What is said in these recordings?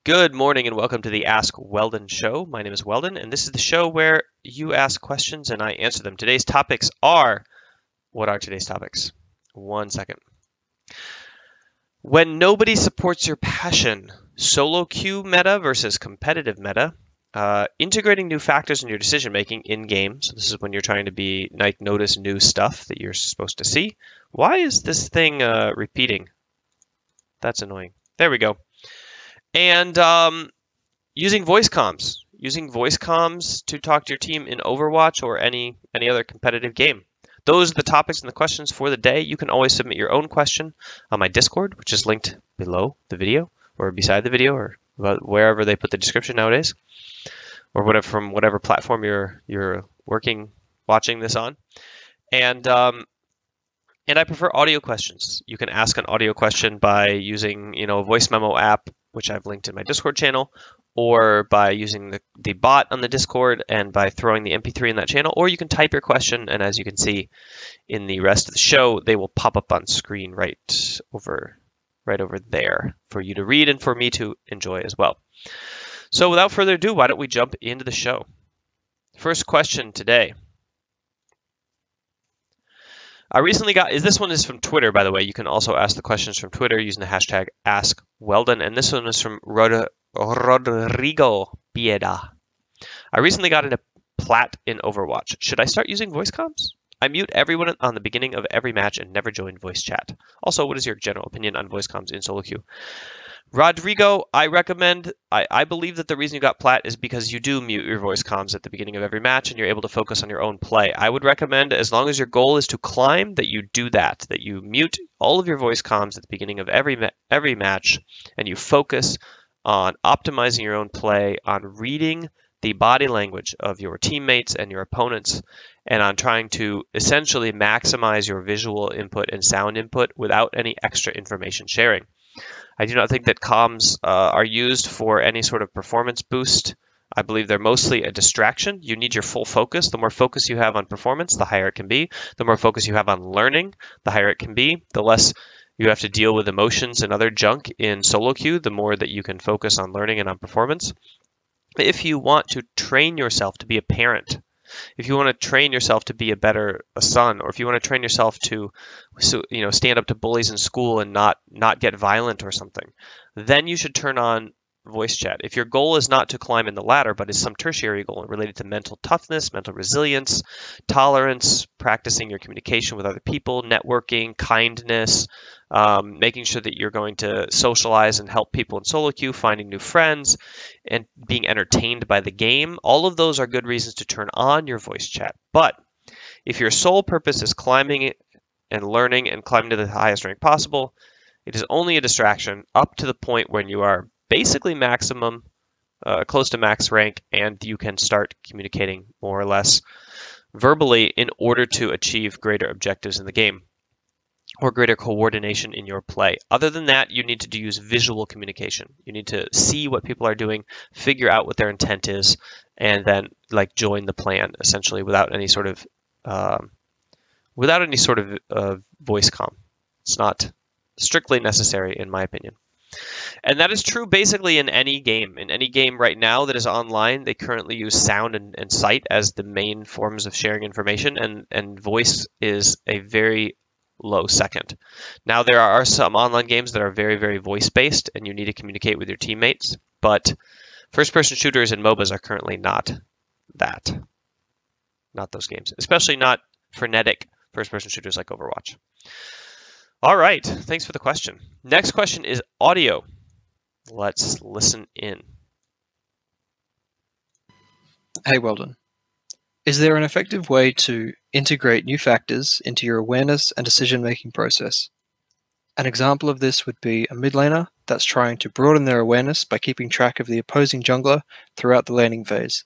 Good morning and welcome to the Ask Weldon show. My name is Weldon, and this is the show where you ask questions and I answer them. Today's topics are... What are today's topics? 1 second. When nobody supports your passion, solo queue meta versus competitive meta, integrating new factors in your decision making in game. So this is when you're trying to notice new stuff that you're supposed to see. Why is this thing repeating? That's annoying. There we go. And using voice comms to talk to your team in Overwatch or any other competitive game. Those are the topics and the questions for the day. You can always submit your own question on my Discord, which is linked below the video or beside the video or wherever they put the description nowadays, or whatever, from whatever platform you're watching this on. And I prefer audio questions. You can ask an audio question by using, a voice memo app, which I've linked in my Discord channel, or by using the bot on the Discord and by throwing the MP3 in that channel, or you can type your question, and as you can see in the rest of the show, they will pop up on screen right over there for you to read and for me to enjoy as well. So without further ado, why don't we jump into the show? First question today. This one is from Twitter, by the way. You can also ask the questions from Twitter using the hashtag AskWeldon. And this one is from Rodrigo Pieda. I recently got into plat in Overwatch. Should I start using voice comms? I mute everyone on the beginning of every match and never join voice chat. Also, what is your general opinion on voice comms in solo queue? Rodrigo, I believe that the reason you got plat is because you do mute your voice comms at the beginning of every match and you're able to focus on your own play. I would recommend, as long as your goal is to climb, that you do that you mute all of your voice comms at the beginning of every match and you focus on optimizing your own play, on reading the body language of your teammates and your opponents, and on trying to essentially maximize your visual input and sound input without any extra information sharing. I do not think that comms are used for any sort of performance boost. I believe they're mostly a distraction. You need your full focus. The more focus you have on performance, the higher it can be. The more focus you have on learning, the higher it can be. The less you have to deal with emotions and other junk in solo queue, the more that you can focus on learning and on performance. If you want to train yourself to be a parent, if you want to train yourself to be a son, or if you want to train yourself to, stand up to bullies in school and not get violent or something, then you should turn on voice chat. If your goal is not to climb in the ladder, but is some tertiary goal related to mental toughness, mental resilience, tolerance, practicing your communication with other people, networking, kindness, making sure that you're going to socialize and help people in solo queue, finding new friends, and being entertained by the game, all of those are good reasons to turn on your voice chat. But if your sole purpose is climbing and learning and climbing to the highest rank possible, it is only a distraction up to the point when you are basically maximum, close to max rank, and you can start communicating more or less verbally in order to achieve greater objectives in the game or greater coordination in your play. Other than that, you need to use visual communication. You need to see what people are doing, figure out what their intent is, and then join the plan essentially without any sort of voice comm. It's not strictly necessary in my opinion. And that is true basically in any game. In any game right now that is online, they currently use sound and sight as the main forms of sharing information, and voice is a very low second. Now, there are some online games that are very, very voice-based, and you need to communicate with your teammates, but first-person shooters and MOBAs are currently not those games, especially not frenetic first-person shooters like Overwatch. All right, thanks for the question. Next question is audio. Let's listen in. Hey, Weldon. Is there an effective way to integrate new factors into your awareness and decision-making process? An example of this would be a mid laner that's trying to broaden their awareness by keeping track of the opposing jungler throughout the laning phase.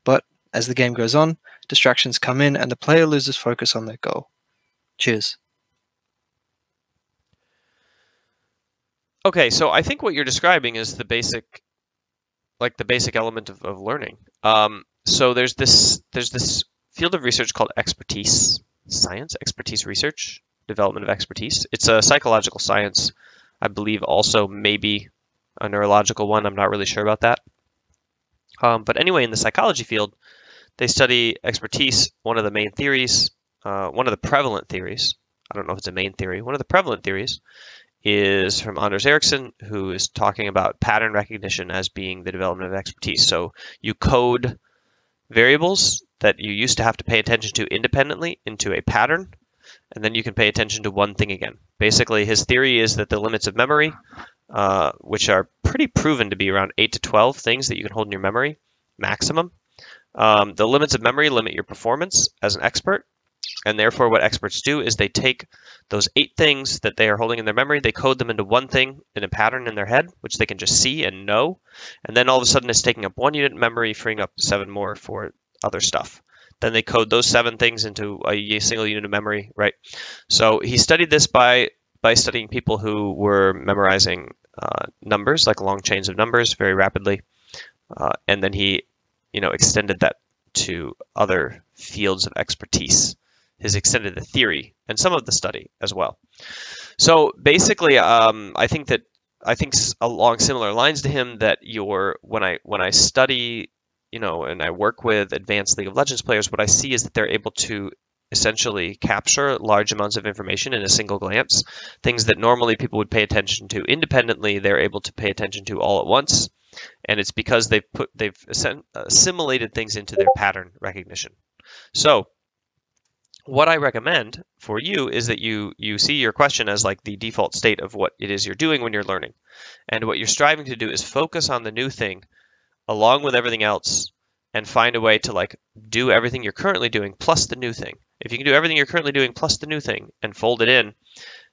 But as the game goes on, distractions come in and the player loses focus on their goal. Cheers. Okay, so I think what you're describing is the basic element of learning. So there's this field of research called expertise research, development of expertise. It's a psychological science, I believe, also maybe a neurological one. I'm not really sure about that. But anyway, in the psychology field, they study expertise. One of the main theories, one of the prevalent theories, I don't know if it's a main theory, one of the prevalent theories is from Anders Ericsson, who is talking about pattern recognition as being the development of expertise. So you code variables that you used to have to pay attention to independently into a pattern, and then you can pay attention to one thing again. Basically, his theory is that the limits of memory, which are pretty proven to be around 8 to 12 things that you can hold in your memory, maximum. The limits of memory limit your performance as an expert, and therefore what experts do is they take those 8 things that they are holding in their memory, they code them into one thing in a pattern in their head, which they can just see and know, and then all of a sudden it's taking up 1 unit of memory, freeing up 7 more for other stuff. Then they code those 7 things into a single unit of memory, right? So he studied this by studying people who were memorizing numbers, like long chains of numbers, very rapidly, and then he, extended that to other fields of expertise. Has extended the theory and some of the study as well. So basically, I think along similar lines to him that when I study, and I work with advanced League of Legends players, what I see is that they're able to essentially capture large amounts of information in a single glance. Things that normally people would pay attention to independently, they're able to pay attention to all at once. And it's because they've assimilated things into their pattern recognition. So what I recommend for you is that you see your question as like the default state of what it is you're doing when you're learning. And what you're striving to do is focus on the new thing along with everything else and find a way to like do everything you're currently doing plus the new thing. If you can do everything you're currently doing plus the new thing and fold it in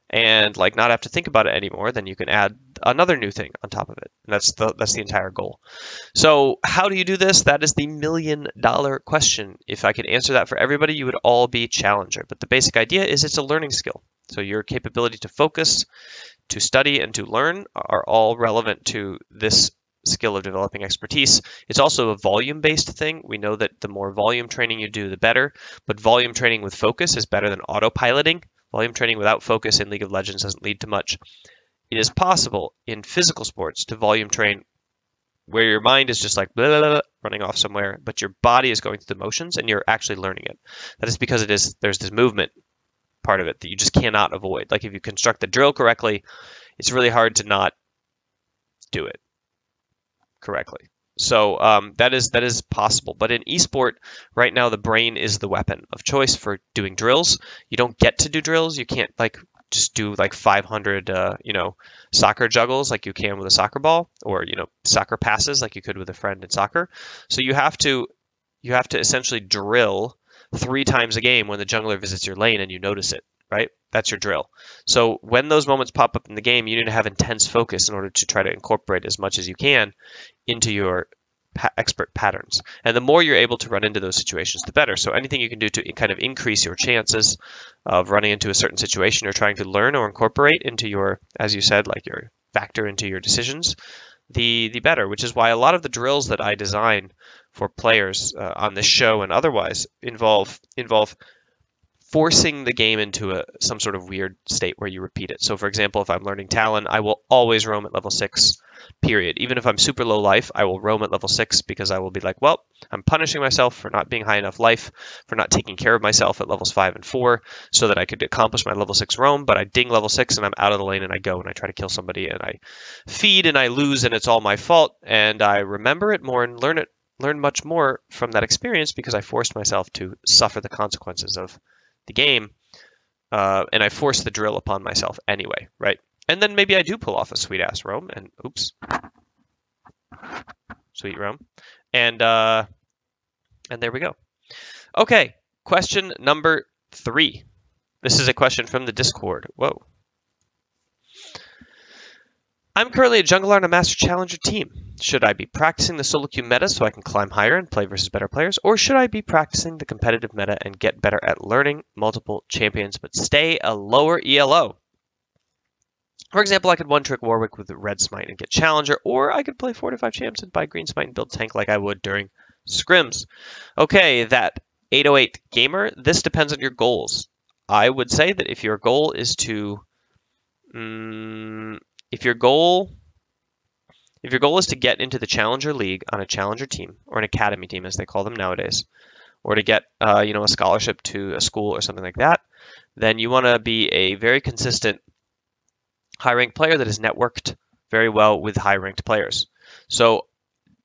and like not have to think about it anymore, then you can add another new thing on top of it. And that's the entire goal. So how do you do this? That is the $1 million question. If I could answer that for everybody, you would all be challenger. But the basic idea is it's a learning skill. So your capability to focus, to study, and to learn are all relevant to this skill of developing expertise. It's also a volume-based thing. We know that the more volume training you do, the better. But volume training with focus is better than autopiloting. Volume training without focus in League of Legends doesn't lead to much. It is possible in physical sports to volume train where your mind is just like blah, blah, blah, running off somewhere, but your body is going through the motions and you're actually learning it. That is because there's this movement part of it that you just cannot avoid. Like if you construct the drill correctly, it's really hard to not do it correctly. So that is possible. But in esport, right now, the brain is the weapon of choice for doing drills. You don't get to do drills. You can't like just do like 500, soccer juggles like you can with a soccer ball, or soccer passes like you could with a friend in soccer. So you have to essentially drill 3 times a game when the jungler visits your lane and you notice it. Right? That's your drill. So when those moments pop up in the game, you need to have intense focus in order to try to incorporate as much as you can into your expert patterns. And the more you're able to run into those situations, the better. So anything you can do to kind of increase your chances of running into a certain situation or trying to learn or incorporate into your, as you said, like your factor into your decisions, the better, which is why a lot of the drills that I design for players on this show and otherwise involve forcing the game into some sort of weird state where you repeat it. So for example, if I'm learning Talon, I will always roam at level 6, period. Even if I'm super low life, I will roam at level 6 because I will be like, well, I'm punishing myself for not being high enough life, for not taking care of myself at levels 5 and 4 so that I could accomplish my level 6 roam, but I ding level 6 and I'm out of the lane and I go and I try to kill somebody and I feed and I lose and it's all my fault, and I remember it more and learn much more from that experience because I forced myself to suffer the consequences of the game, and I force the drill upon myself anyway, right? And then maybe I do pull off a sweet ass roam, and oops, sweet roam, and there we go. Okay, question number 3. This is a question from the Discord. Whoa. I'm currently a jungler on a Master Challenger team. Should I be practicing the solo queue meta so I can climb higher and play versus better players, or should I be practicing the competitive meta and get better at learning multiple champions but stay a lower ELO? For example, I could one-trick Warwick with Red Smite and get Challenger, or I could play 4 to 5 champs and buy Green Smite and build tank like I would during scrims. Okay, that 808 gamer, this depends on your goals. I would say that if your goal is to... if your goal If your goal is to get into the Challenger League on a Challenger team, or an academy team as they call them nowadays, or to get a scholarship to a school or something like that, then you want to be a very consistent high-ranked player that is networked very well with high-ranked players. So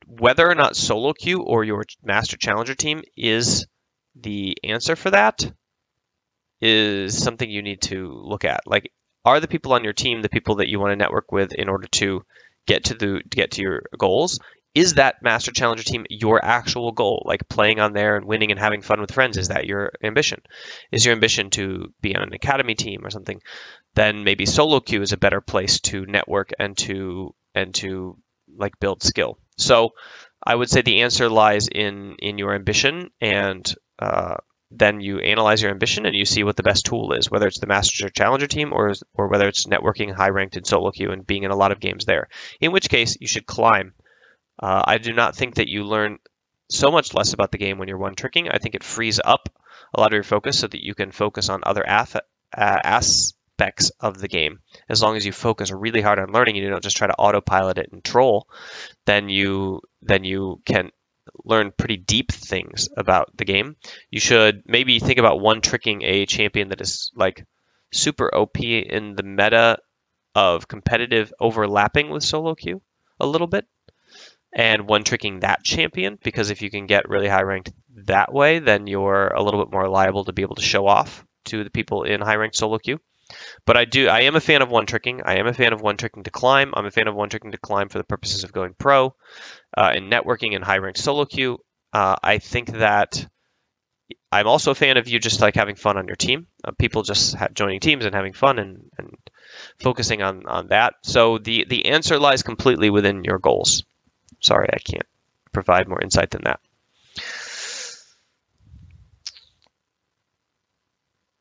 whether or not solo queue or your Master Challenger team is the answer for that is something you need to look at. Like, are the people on your team the people that you want to network with in order to get to your goals? Is that Master Challenger team your actual goal? Like playing on there and winning and having fun with friends, is that your ambition? Is your ambition to be on an academy team or something? Then maybe solo queue is a better place to network and to like build skill. So I would say the answer lies in your ambition, and then you analyze your ambition and you see what the best tool is, whether it's the Master Challenger team or whether it's networking high ranked in solo queue and being in a lot of games there. In which case, you should climb. I do not think that you learn so much less about the game when you're one-tricking. I think it frees up a lot of your focus so that you can focus on other aspects of the game. As long as you focus really hard on learning and you don't just try to autopilot it and troll, then you can learn pretty deep things about the game. You should maybe think about one-tricking a champion that is like super OP in the meta of competitive overlapping with solo queue a little bit, and one-tricking that champion, because if you can get really high ranked that way, then you're a little bit more liable to be able to show off to the people in high ranked solo queue. But I am a fan of one-tricking. I am a fan of one-tricking to climb. I'm a fan of one-tricking to climb for the purposes of going pro and networking in high-ranked solo queue. I think that I'm also a fan of you just like having fun on your team. People just joining teams and having fun and focusing on that. So the answer lies completely within your goals. Sorry, I can't provide more insight than that.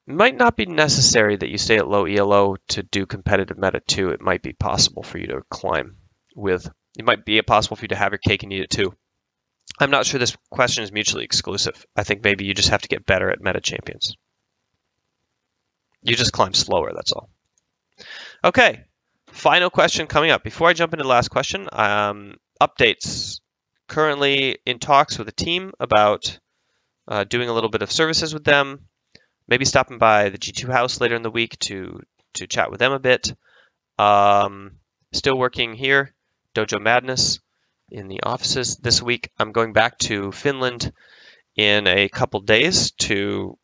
It might not be necessary that you stay at low ELO to do competitive meta 2. It might be possible for you to climb with. It might be possible for you to have your cake and eat it too. I'm not sure this question is mutually exclusive. I think maybe you just have to get better at meta champions. You just climb slower, that's all. Okay, final question coming up. Before I jump into the last question, updates. Currently in talks with a team about doing a little bit of services with them. Maybe stopping by the G2 house later in the week to chat with them a bit. Still working here, Dojo Madness, in the offices this week. I'm going back to Finland in a couple days to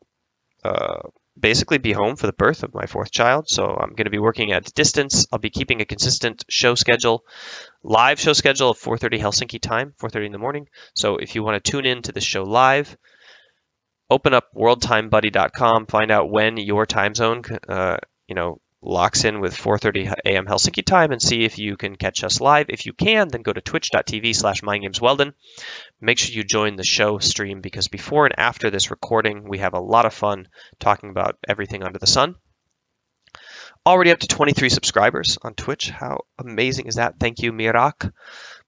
basically be home for the birth of my 4th child. So I'm going to be working at distance. I'll be keeping a consistent show schedule, live show schedule of 4:30 Helsinki time, 4:30 in the morning. So if you want to tune in to this show live, open up worldtimebuddy.com, find out when your time zone locks in with 4:30 a.m. Helsinki time, and see if you can catch us live. If you can, then go to twitch.tv/mindgamesweldon. Make sure you join the show stream, because before and after this recording, we have a lot of fun talking about everything under the sun. Already up to 23 subscribers on Twitch. How amazing is that? Thank you, Mirak,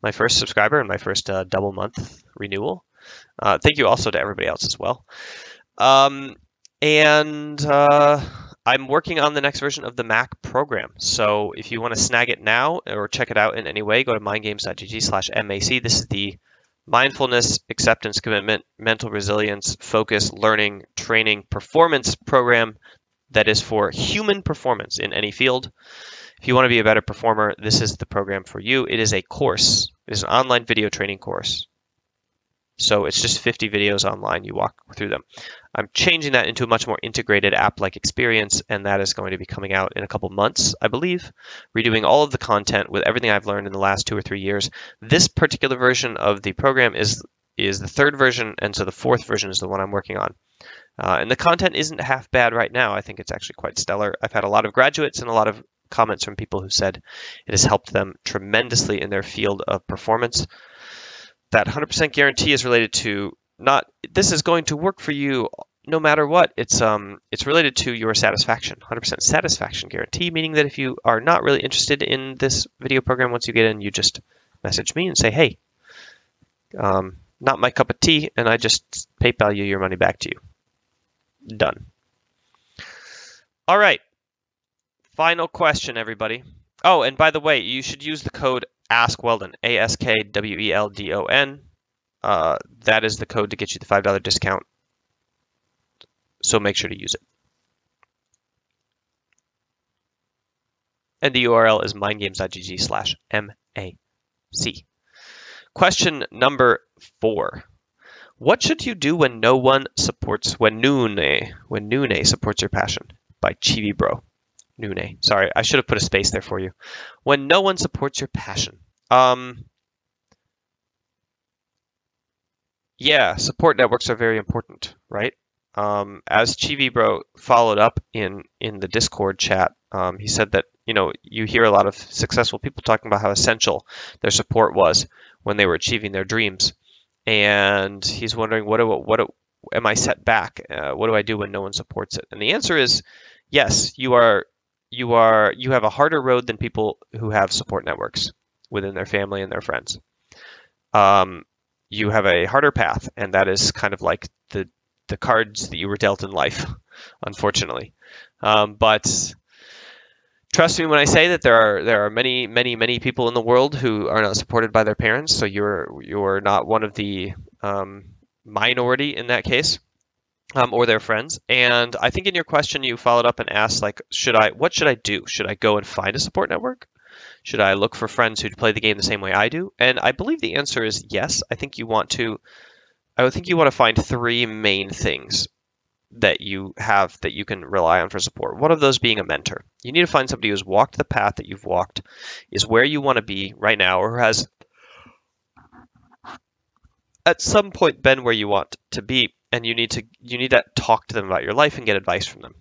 my first subscriber and my first double month renewal. Thank you also to everybody else as well. I'm working on the next version of the Mac program. So if you want to snag it now or check it out in any way, go to mindgames.gg/MAC. This is the mindfulness, acceptance, commitment, mental resilience, focus, learning, training, performance program that is for human performance in any field. If you want to be a better performer, this is the program for you. It is a course. It is an online video training course. So it's just 50 videos online. You walk through them. I'm changing that into a much more integrated app-like experience, and that is going to be coming out in a couple months, I believe, redoing all of the content with everything I've learned in the last 2 or 3 years. This particular version of the program is the 3rd version, and so the 4th version is the one I'm working on. And the content isn't half bad right now. I think it's actually quite stellar. I've had a lot of graduates and a lot of comments from people who said it has helped them tremendously in their field of performance. That 100% guarantee is related to not this is going to work for you no matter what. It's related to your satisfaction. 100% satisfaction guarantee, meaning that if you are not really interested in this video program, once you get in, you just message me and say, hey, not my cup of tea, and I just PayPal you your money back to you. Done. All right. Final question, everybody. Oh, and by the way, you should use the code AskWeldon, AskWeldon. That is the code to get you the $5 discount. So make sure to use it. And the URL is mindgames.gg/MAC. Question number 4. What should you do when no one supports, when Nune supports your passion? By Chibi Bro. Nune. Sorry, I should have put a space there for you. When no one supports your passion. Yeah, support networks are very important, right? As Chibi Bro followed up in the Discord chat, he said that, you hear a lot of successful people talking about how essential their support was when they were achieving their dreams. And he's wondering, what am I set back? What do I do when no one supports it? And the answer is yes, you have a harder road than people who have support networks within their family and their friends. You have a harder path, and that is kind of like the cards that you were dealt in life, unfortunately. But trust me when I say that there are many, many, many people in the world who are not supported by their parents. So you're not one of the minority in that case, or their friends. And I think in your question you followed up and asked, like, what should I do? Should I go and find a support network? Should I look for friends who play the game the same way I do? And I believe the answer is yes. I think you want to find 3 main things that you have that you can rely on for support. One of those being a mentor. You need to find somebody who's walked the path that you've walked, is where you want to be right now, or has at some point been where you want to be, and you need to talk to them about your life and get advice from them.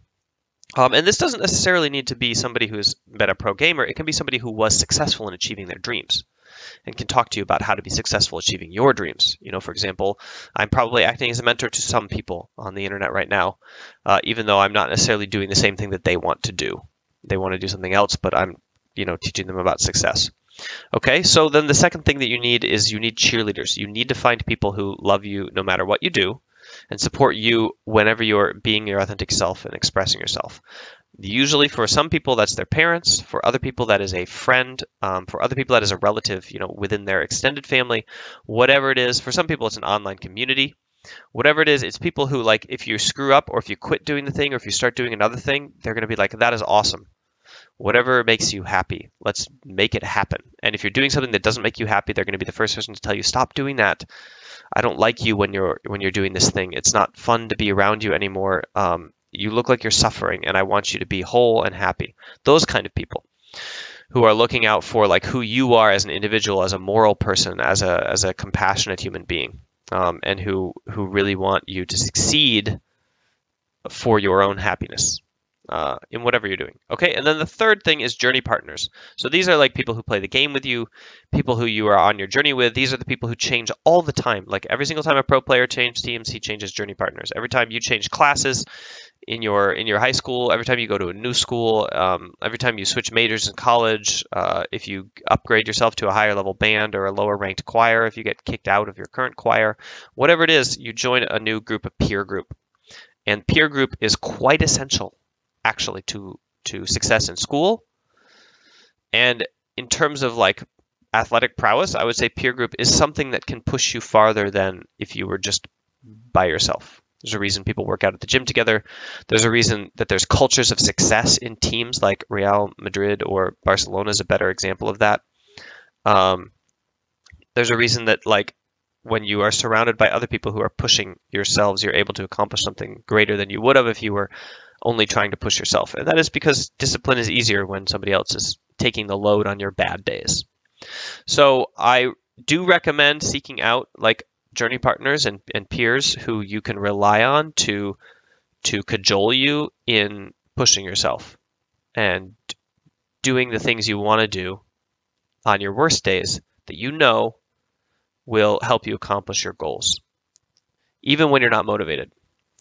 And this doesn't necessarily need to be somebody who's been a pro gamer. It can be somebody who was successful in achieving their dreams and can talk to you about how to be successful achieving your dreams. For example, I'm probably acting as a mentor to some people on the internet right now, even though I'm not necessarily doing the same thing that they want to do. They want to do something else, but I'm, teaching them about success. Okay, so then the second thing that you need is you need cheerleaders. You need to find people who love you no matter what you do and support you whenever you're being your authentic self and expressing yourself. Usually for some people, that's their parents. For other people, that is a friend. For other people, that is a relative, within their extended family. Whatever it is, for some people, it's an online community. Whatever it is, it's people who, like, if you screw up or if you quit doing the thing or if you start doing another thing, they're going to be like, that is awesome. Whatever makes you happy, let's make it happen. And if you're doing something that doesn't make you happy, they're going to be the first person to tell you, stop doing that. I don't like you when you're doing this thing. It's not fun to be around you anymore. You look like you're suffering, and I want you to be whole and happy. Those kind of people who are looking out for, like, who you are as an individual, as a moral person, as a compassionate human being, and who really want you to succeed for your own happiness. In whatever you're doing. Okay, and then the third thing is journey partners. So these are like people who play the game with you, people who you are on your journey with. These are the people who change all the time. Like every single time a pro player changes teams, he changes journey partners. Every time you change classes in your high school, every time you go to a new school, every time you switch majors in college, if you upgrade yourself to a higher level band or a lower ranked choir, if you get kicked out of your current choir, whatever it is, you join a new group, a peer group. And peer group is quite essential actually to success in school. And in terms of like athletic prowess, I would say peer group is something that can push you farther than if you were just by yourself. There's a reason people work out at the gym together. There's a reason that there's cultures of success in teams, like Real Madrid or Barcelona is a better example of that. There's a reason that, like, when you are surrounded by other people who are pushing yourselves, you're able to accomplish something greater than you would have if you were only trying to push yourself. And that is because discipline is easier when somebody else is taking the load on your bad days. So I do recommend seeking out like journey partners and peers who you can rely on to cajole you in pushing yourself and doing the things you want to do on your worst days that you know will help you accomplish your goals, even when you're not motivated.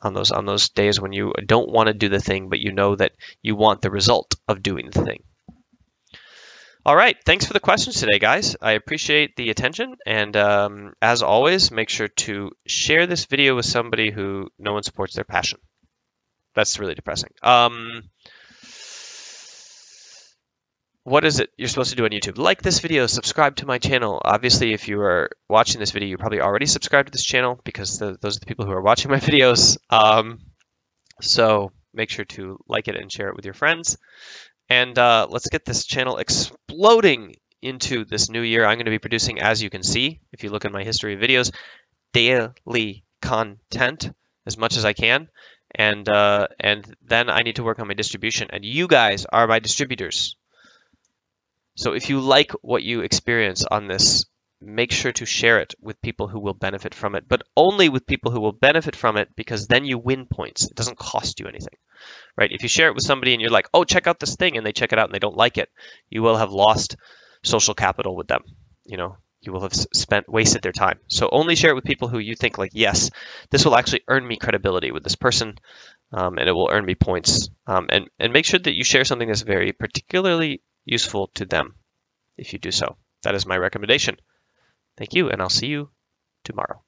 On those days when you don't want to do the thing, but you know that you want the result of doing the thing. All right, thanks for the questions today, guys. I appreciate the attention, and as always, make sure to share this video with somebody who no one supports their passion. That's really depressing. what is it you're supposed to do on YouTube? Like this video, subscribe to my channel. Obviously, if you are watching this video, you probably already subscribed to this channel because those are the people who are watching my videos. So make sure to like it and share it with your friends. And let's get this channel exploding into this new year. I'm going to be producing, as you can see, if you look at my history of videos, daily content as much as I can. And then I need to work on my distribution. And you guys are my distributors. So if you like what you experience on this, make sure to share it with people who will benefit from it, but only with people who will benefit from it, because then you win points. It doesn't cost you anything, right? If you share it with somebody and you're like, oh, check out this thing, and they check it out and they don't like it, you will have lost social capital with them. You know, you will have wasted their time. So only share it with people who you think like, yes, this will actually earn me credibility with this person, and it will earn me points. And make sure that you share something that's very particularly useful to them if you do so. That is my recommendation. Thank you, and I'll see you tomorrow.